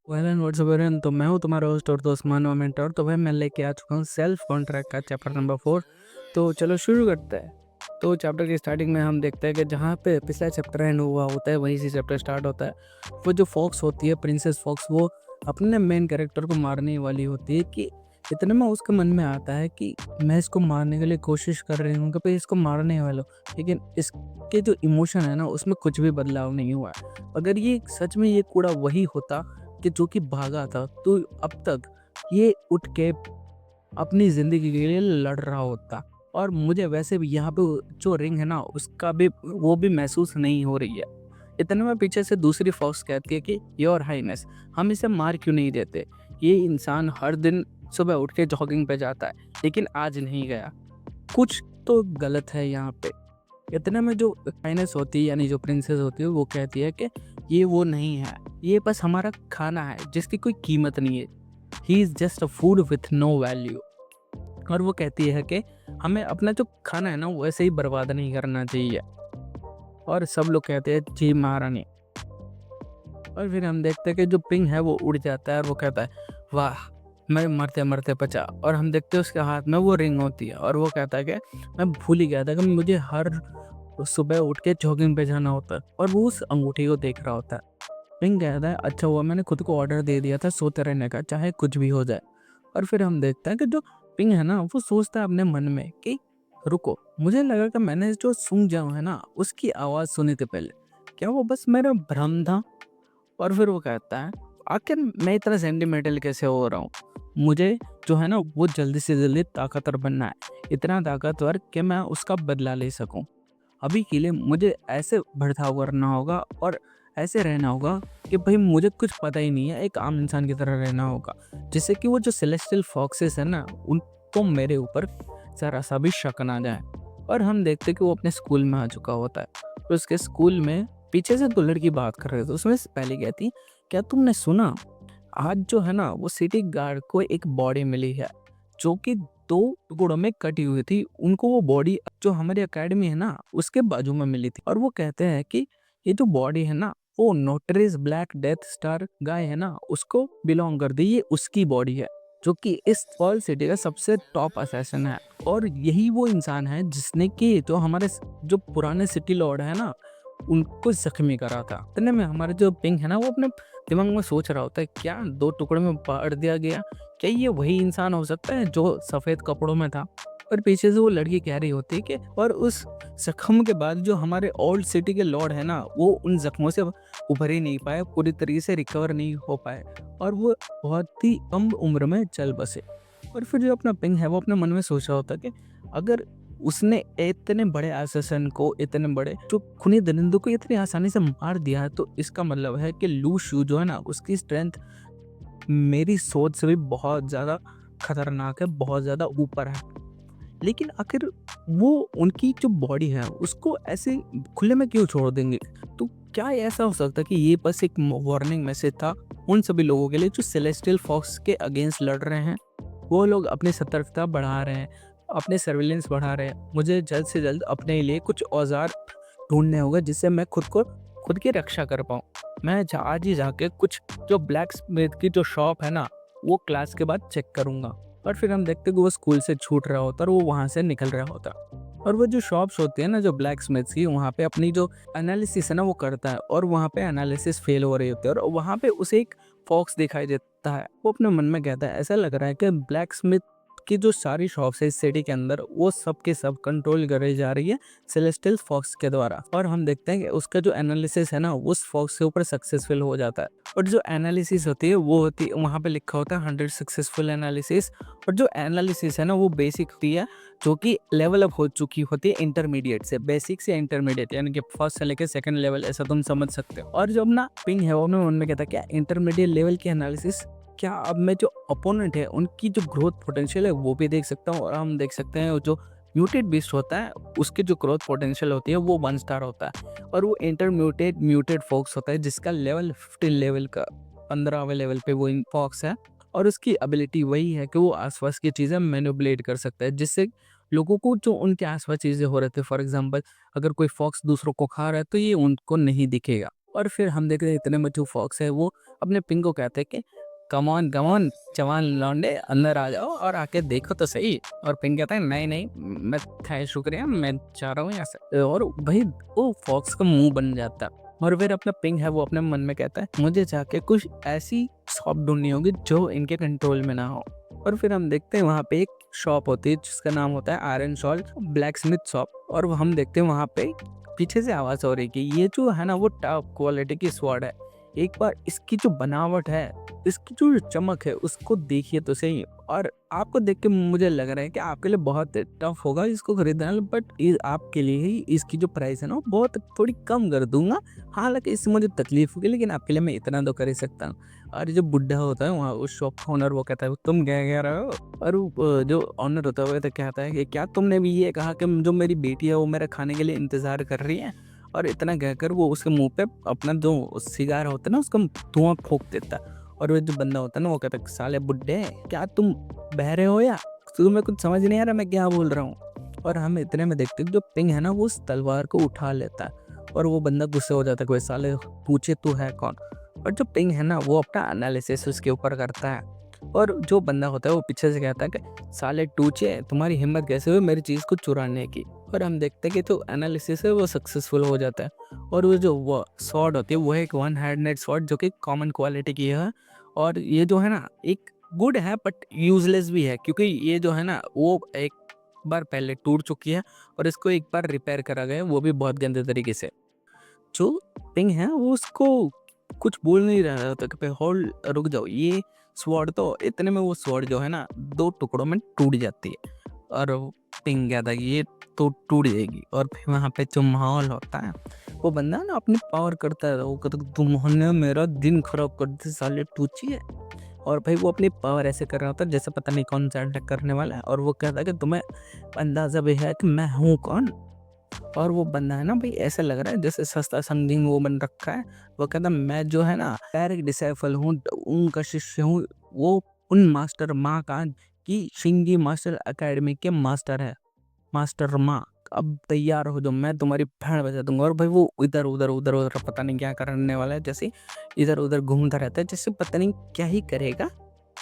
Well and what's up everyone. तो मैं हूँ तुम्हारा होस्ट और दोस्त मानव मेंटर। तो भाई मैं लेके आ चुका हूँ सेल्फ कॉन्ट्रैक्ट का चैप्टर नंबर 4। तो चलो शुरू करते हैं। तो चैप्टर की स्टार्टिंग में हम देखते हैं कि जहाँ पे पिछला चैप्टर एंड हुआ होता है वहीं से चैप्टर स्टार्ट होता है। वो जो फॉक्स होती है, प्रिंसेस फॉक्स, वो अपने मेन कैरेक्टर को मारने वाली होती है कि इतने में उसके मन में आता है कि मैं इसको मारने के लिए कोशिश कर रही हूँ कि भाई इसको मारने वाला हूँ, लेकिन इसके जो इमोशन है ना उसमें कुछ भी बदलाव नहीं हुआ है। अगर ये सच में ये कूड़ा वही होता कि जो कि भागा था, तो अब तक ये उठ के अपनी ज़िंदगी के लिए लड़ रहा होता। और मुझे वैसे भी यहाँ पे जो रिंग है ना उसका भी वो भी महसूस नहीं हो रही है। इतने में पीछे से दूसरी फॉक्स कहती है कि योर हाइनेस, हम इसे मार क्यों नहीं देते? ये इंसान हर दिन सुबह उठ के जॉगिंग पे जाता है, लेकिन आज नहीं गया। कुछ तो गलत है यहाँ पे। इतने में जो हाइनेस होती है यानी जो प्रिंसेस होती है वो कहती है कि ये वो नहीं है, ये बस हमारा खाना है जिसकी कोई कीमत नहीं है। He is just a food with no value. और वो कहती है कि हमें अपना जो खाना है ना वैसे ही बर्बाद नहीं करना चाहिए। और सब लोग कहते हैं जी महारानी। और फिर हम देखते हैं कि जो पिंग है वो उड़ जाता है और वो कहता है वाह, मैं मरते मरते बचा। और हम देखते हैं उसके हाथ में वो रिंग होती है और वो कहता है कि मैं भूल ही गया था कि मुझे हर सुबह उठ के जॉगिंग पे जाना होता है। और वो उस अंगूठी को देख रहा होता है। पिंग कहता है अच्छा हुआ मैंने खुद को ऑर्डर दे दिया था सोते रहने का, चाहे कुछ भी हो जाए। और फिर हम देखते हैं कि जो पिंग है ना वो सोचता है अपने मन में कि रुको, मुझे लगा कि मैंने जो सूंघ जाऊँ है ना उसकी आवाज़ सुनी थी पहले, क्या वो बस मेरा भ्रम था? और फिर वो कहता है आखिर मैं इतना सेंटिमेंटल कैसे हो रहा हूँ? मुझे जो है ना वो जल्दी से जल्दी ताकतवर बनना है, इतना ताकतवर कि मैं उसका बदला ले सकूँ। अभी के लिए मुझे ऐसे बर्ताव करना होगा और ऐसे रहना होगा कि भाई मुझे कुछ पता ही नहीं है, एक आम इंसान की तरह रहना होगा, जिससे कि वो जो सेलेस्टियल फॉक्सेस है ना उनको मेरे ऊपर ज़रा सा भी शक ना जाए। और हम देखते कि वो अपने स्कूल में आ चुका होता है। तो उसके स्कूल में पीछे से दो लड़की बात कर रहे थे, उसमें से पहले कहती क्या तुमने सुना, आज जो है ना वो सिटी गार्ड को एक बॉडी मिली है जो कि 2 टुकड़ों में कटी हुई थी। उनको वो बॉडी जो हमारी एकेडमी है ना उसके बाजू में मिली थी। और वो कहते हैं कि ये जो बॉडी है ना वो नोटरीज ब्लैक डेथ स्टार गाय है ना उसको बिलोंग कर दी, ये उसकी बॉडी है जो कि इस वर्ल्ड सिटी का सबसे टॉप असैसिन है। और यही वो इंसान है जिसने कि जो हमारे जो पुराने सिटी लॉर्ड है ना उनको जख्मी करा था। इतने में हमारे जो पिंक है ना वो अपने दिमाग में सोच रहा होता है क्या 2 टुकड़े में बाँट दिया गया? क्या ये वही इंसान हो सकता है जो सफ़ेद कपड़ों में था? और पीछे से वो लड़की कह रही होती है कि और उस ज़ख्म के बाद जो हमारे ओल्ड सिटी के लॉर्ड है ना वो उन ज़ख्मों से उभर ही नहीं पाए, पूरी तरीके से रिकवर नहीं हो पाए और वो बहुत ही कम उम्र में चल बसे। और फिर जो अपना पिंग है वो अपने मन में सोच रहा होता है कि अगर उसने इतने बड़े असैसिन को, इतने बड़े जो खूनी दरिंदों को इतनी आसानी से मार दिया है, तो इसका मतलब है कि लू शू जो है ना उसकी स्ट्रेंथ मेरी सोच से भी बहुत ज़्यादा खतरनाक है, बहुत ज़्यादा ऊपर है। लेकिन आखिर वो उनकी जो बॉडी है उसको ऐसे खुले में क्यों छोड़ देंगे? तो क्या ऐसा हो सकता है कि ये बस एक वार्निंग मैसेज था उन सभी लोगों के लिए जो सेलेस्टियल फॉक्स के अगेंस्ट लड़ रहे हैं? वो लोग अपनी सतर्कता बढ़ा रहे हैं, अपने सर्विलेंस बढ़ा रहे हैं। मुझे जल्द से जल्द अपने लिए कुछ औज़ार ढूँढने होंगे जिससे मैं खुद की रक्षा कर पाऊँ। मैं आज ही जाके कुछ जो ब्लैक स्मिथ की जो शॉप है ना, वो क्लास के बाद चेक करूँगा। और फिर हम देखते हैं कि वो स्कूल से छूट रहा होता है और वो वहाँ से निकल रहा होता है। और वो जो शॉप्स होती है ना जो ब्लैक स्मिथ्स की, वहाँ पे अपनी जो एनालिसिस है ना वो करता है और वहाँ पे एनालिसिस फेल हो रही होती है और वहाँ पे उसे एक फॉक्स दिखाई देता है। वो अपने मन में कहता है ऐसा लग रहा है कि ब्लैक स्मिथ की जो सारी शॉप्स है इस सिटी के अंदर वो सब के सब कंट्रोल करी जा रही है सेलेस्टियल फॉक्स के द्वारा। और हम देखते हैं कि उसका जो एनालिसिस है ना उस फॉक्स के ऊपर सक्सेसफुल हो जाता है। और जो एनालिसिस होती है वो होती है वहाँ पे लिखा होता है 100 सक्सेसफुल एनालिसिस। और जो एनालिसिस है ना वो बेसिक होती है जो कि लेवल अप हो चुकी होती है इंटरमीडिएट से, बेसिक से इंटरमीडिएट यानी कि फर्स्ट से लेकर सेकंड लेवल, ऐसा तुम समझ सकते हो। और जो अपना पिंग है वो अपने मन में कहता है क्या इंटरमीडिएट लेवल की एनालिसिस, क्या अब मैं जो अपोनेंट है उनकी जो ग्रोथ पोटेंशियल है वो भी देख सकता हूँ? और हम देख सकते हैं जो म्यूटेड बीस्ट होता है उसकी जो ग्रोथ पोटेंशियल होती है वो 1 स्टार होता है और वो इंटरम्यूटेड म्यूटेड फॉक्स होता है जिसका लेवल 15 लेवल का 15वें लेवल पे वो फॉक्स है। और उसकी एबिलिटी वही है कि वो आसपास की चीज़ें मैनिपुलेट कर सकता है जिससे लोगों को जो उनके आसपास चीज़ें हो रहे थे, फॉर एग्जांपल अगर कोई फॉक्स दूसरों को खा रहा है तो ये उनको नहीं दिखेगा। और फिर हम देख रहे हैं इतने में जो फॉक्स है वो अपने पिंग को कहते हैं कि कम ऑन जवान लौंडे अंदर आ जाओ और आके देखो तो सही। और पिंग कहता है नहीं नहीं, मैं शुक्रिया, मैं चाह रहा हूँ यहाँ से। और भाई वो फॉक्स का मुंह बन जाता है। और फिर अपना पिंग है वो अपने मन में कहता है मुझे जाके कुछ ऐसी शॉप ढूंढनी होगी जो इनके कंट्रोल में ना हो। और फिर हम देखते हैं वहाँ पे एक शॉप होती है जिसका नाम होता है iron salt black Smith shop. और वो हम देखते हैं वहाँ पे पीछे से आवाज़ हो रही कि ये जो है ना वो टॉप क्वालिटी की स्वॉर्ड है, एक बार इसकी जो बनावट है, इसकी जो चमक है उसको देखिए तो सही। और आपको देख के मुझे लग रहा है कि आपके लिए बहुत टफ होगा इसको खरीदना, बट आपके लिए ही इसकी जो प्राइस है ना बहुत थोड़ी कम कर दूंगा। हालांकि इससे मुझे तकलीफ होगी लेकिन आपके लिए मैं इतना तो कर ही सकता हूँ। और जो बुढ़ा होता है वहाँ उस शॉप का ओनर वो कहता है तुम क्या कह रहे हो। और जो ऑनर होता है वो तो कहता है कि क्या तुमने भी ये कहा कि जो मेरी बेटी है वो मेरे खाने के लिए इंतज़ार कर रही है। और इतना कहकर वो उसके मुंह पे अपना जो सिगार होता है ना उसका धुआं फूंक देता है। और वो जो बंदा होता है ना वो कहता है साले बुड्ढे क्या तुम बहरे हो या तुम्हें कुछ समझ नहीं आ रहा मैं क्या बोल रहा हूँ। और हम इतने में देखते हैं जो पिंग है ना वो उस तलवार को उठा लेता है और वो बंदा गुस्से हो जाता है कोई साले पूछे तू है कौन। और जो पिंग है ना वो अपना एनालिसिस उसके ऊपर करता है। और जो बंदा होता है वो पीछे से कहता है कि साले टूचे तुम्हारी हिम्मत कैसे हुई मेरी चीज़ को चुराने की। और हम देखते हैं कि जो एनालिसिस है वो सक्सेसफुल हो जाता है। और वो जो वो स्वॉर्ड होती है वो एक वन हैंडेड स्वॉर्ड जो कि कॉमन क्वालिटी की है। और ये जो है ना एक गुड है बट यूजलेस भी है क्योंकि ये जो है ना वो एक बार पहले टूट चुकी है और इसको एक बार रिपेयर करा गया वो भी बहुत गंदे तरीके से। जो पिंग है वो उसको कुछ बोल नहीं रहा था कि होल्ड रुक जाओ ये स्वॉर्ड तो इतने में वो स्वॉर्ड जो है ना 2 टुकड़ों में टूट जाती है। और पिंग कहता है कि ये तो टूट जाएगी। और फिर वहाँ पे जो माहौल होता है वो बंदा ना अपनी पावर करता है, वो कहता है तुमने मेरा दिन खराब कर दिया साले टूची है। और भाई वो अपनी पावर ऐसे कर रहा होता है जैसे पता नहीं कौन सा अटैक करने वाला है। और वो कहता है कि तुम्हें अंदाजा भी है कि मैं हूँ कौन। और वो बंदा है ना भाई ऐसा लग रहा है जैसे सस्ता समथिंग वो बन रखा है। वो कहता मैं जो है ना डायरेक्ट डिसाइपल हूँ, उनका शिष्य हूँ। वो उन मास्टर माँ का की शिंगी मास्टर एकेडमी के मास्टर है, मास्टर माँ अब तैयार हो जो मैं तुम्हारी भैंड बजा दूंगा। और भाई वो इधर उधर उधर उधर पता नहीं क्या करने वाला है, जैसे इधर उधर घूमता रहता है जैसे पता नहीं क्या ही करेगा।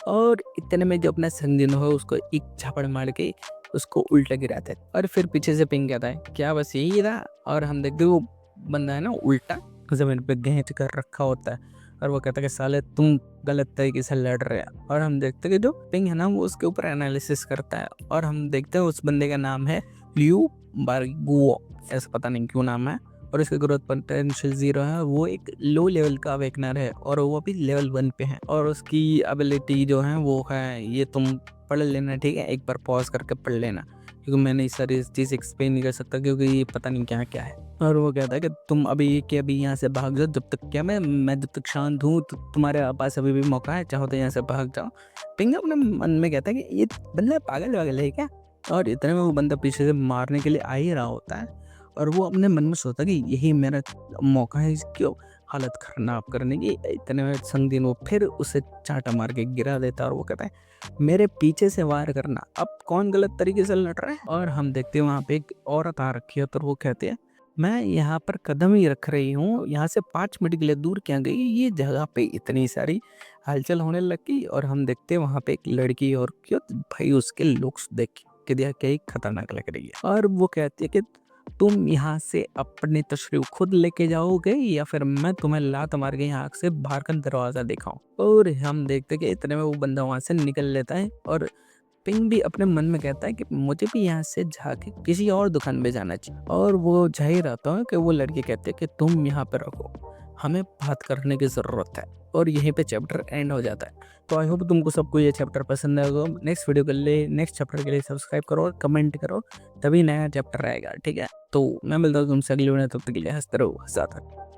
और इतने में जो अपना संगीन हो उसको एक झापड़ मार के उसको उल्टा गिराता है। और फिर पीछे से पिंग कहता है क्या बस यही था। और हम देखते वो बंदा है ना उल्टा जमीन पे घेंच कर रखा होता है। और वो कहता है कि साले तुम गलत तरीके से लड़ रहे हैं। और हम देखते हैं कि जो पिंग है ना वो उसके ऊपर एनालिसिस करता है। और हम देखते हैं उस बंदे का नाम है लियू बार्गुओ, ऐसा पता नहीं क्यों नाम है। और इसका ग्रोथ पोटेंशियल 0 है। वो एक लो लेवल का अवेकनर है और वो भी लेवल 1 पे है। और उसकी एबिलिटी जो है वो है, ये तुम पढ़ लेना ठीक है, एक बार पॉज करके पढ़ लेना क्योंकि मैंने इस सारी चीज़ एक्सप्लेन नहीं कर सकता क्योंकि ये पता नहीं क्या क्या है। और वो कहता है कि तुम अभी के अभी यहाँ से भाग जाओ, जब तक क्या मैं जब तक शांत हूँ तो तुम्हारे पास अभी भी मौका है, चाहो तो यहाँ से भाग जाओ। पिंग अपने मन में कहता है कि ये बंदा पागल वागल है क्या। और इतने में वो बंदा पीछे से मारने के लिए आ ही रहा होता है। और वो अपने मन में सोचता है कि यही मेरा मौका है इसकी हालत खराब करने की। इतने में संगीन वो फिर उसे चांटा मार के गिरा देता है और वो कहता है मेरे पीछे से वार करना, अब कौन गलत तरीके से लड़ रहा है। और हम देखते हैं वहाँ पे एक औरत आ रखी है तो वो कहती है मैं यहाँ पर कदम ही रख रही हूँ, यहाँ से 5 मिनट के लिए दूर क्या गई, ये जगह पे इतनी सारी हलचल होने लगी। और हम देखते हैं वहाँ पे एक लड़की और क्यों भाई उसके लुक्स देख के दिया क्या ही खतरनाक लग रही है। और वो कहती है कि तुम यहाँ से अपनी तशरीफ खुद लेके जाओगे या फिर मैं तुम्हें लात मार के यहाँ से बाहर का दरवाजा दिखाऊं। और हम देखते कि इतने में वो बंदा वहां से निकल लेता है। और पिंग भी अपने मन में कहता है कि मुझे भी यहाँ से जाके किसी और दुकान में जाना चाहिए। और वो जा ही रहता है कि वो लड़की कहती है कि तुम यहाँ पे रखो, हमें बात करने की ज़रूरत है। और यहीं पे चैप्टर एंड हो जाता है। तो आई होप तुमको सबको ये चैप्टर पसंद आएगा। नेक्स्ट वीडियो के लिए नेक्स्ट चैप्टर के लिए सब्सक्राइब करो और कमेंट करो, तभी नया चैप्टर आएगा ठीक है। तो मैं मिलता हूँ तुमसे अगली वीडियो, तब तक के लिए हंसते रहो हंसाते रहो।